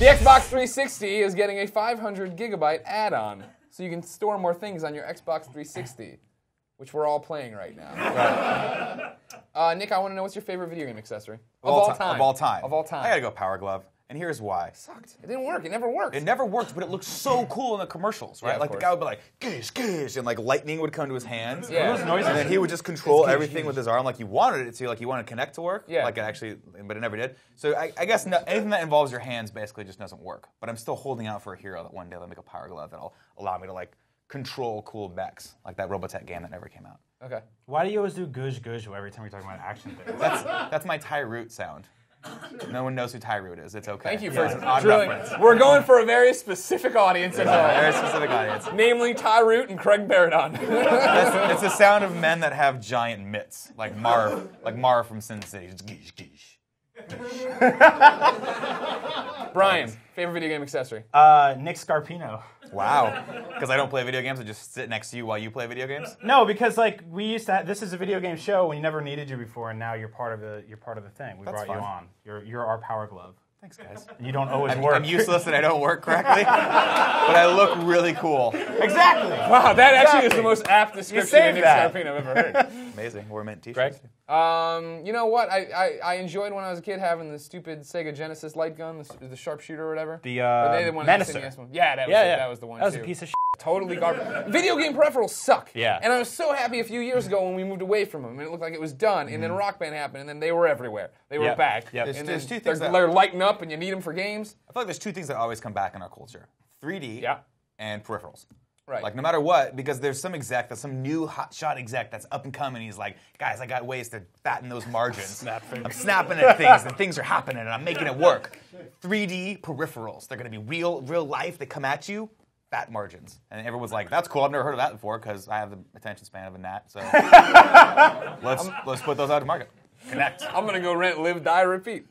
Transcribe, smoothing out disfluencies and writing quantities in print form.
The Xbox 360 is getting a 500 gigabyte add-on, so you can store more things on your Xbox 360, which we're all playing right now. Right. Nick, I want to know what's your favorite video game accessory of all time? Of all time. Of all time. I gotta go Power Glove. And here's why. It sucked. It didn't work. It never worked. It never worked, but it looked so cool in the commercials, right? Yeah, like the guy would be like, gish, gish, and like lightning would come to his hands. Yeah. Those noises. And then he would just control everything with his arm like you wanted it to, like you wanted Connect to work. Yeah. Like it actually, but it never did. So I guess anything that involves your hands basically just doesn't work. But I'm still holding out for a hero that one day they'll make a Power Glove that'll allow me to like control cool mechs, like that Robotech game that never came out. Okay. Why do you always do gush gush every time you're talking about action things? That's my Ty Root sound. No one knows who Ty Root is. It's okay. Thank you for odd drilling. reference. We're going for a very specific audience at home. Very specific audience. Namely, Ty Root and Craig Baradon. It's the sound of men that have giant mitts, like Marv from Sin City. Just gish, gish. Brian, favorite video game accessory? Nick Scarpino. Wow. Because I don't play video games, I just sit next to you while you play video games? No, because like we used to. This is a video game show. We never needed you before, and now you're part of the thing. We brought you on. You're our Power Glove. Thanks, guys. And you don't always work. I'm useless and I don't work correctly, but I look really cool. Exactly. Wow, that actually is the most apt description of Nick Scarpino I've ever heard. Amazing. We're mint t-shirts. You know what? I enjoyed when I was a kid having the stupid Sega Genesis light gun, the sharpshooter or whatever. The Menacer. Yeah, that was the one. That was too. a piece of shit. Totally garbage. Video game peripherals suck. Yeah. And I was so happy a few years ago when we moved away from them, and it looked like it was done. And then Rock Band happened, and then they were everywhere. They were back. Yep. And There's two they're, things they're lighting up, and you need them for games. I feel like there's two things that always come back in our culture. 3D and peripherals. Right. Like no matter what, because there's some new hotshot exec that's up and coming. He's like, guys, I got ways to fatten those margins. I'm snapping at things, and things are happening, and I'm making it work. 3D peripherals. They're going to be real life. They come at you. Fat margins. And everyone's like, that's cool. I've never heard of that before because I have the attention span of a gnat. So let's put those out to market. Connect. I'm going to go rent, live, die, repeat.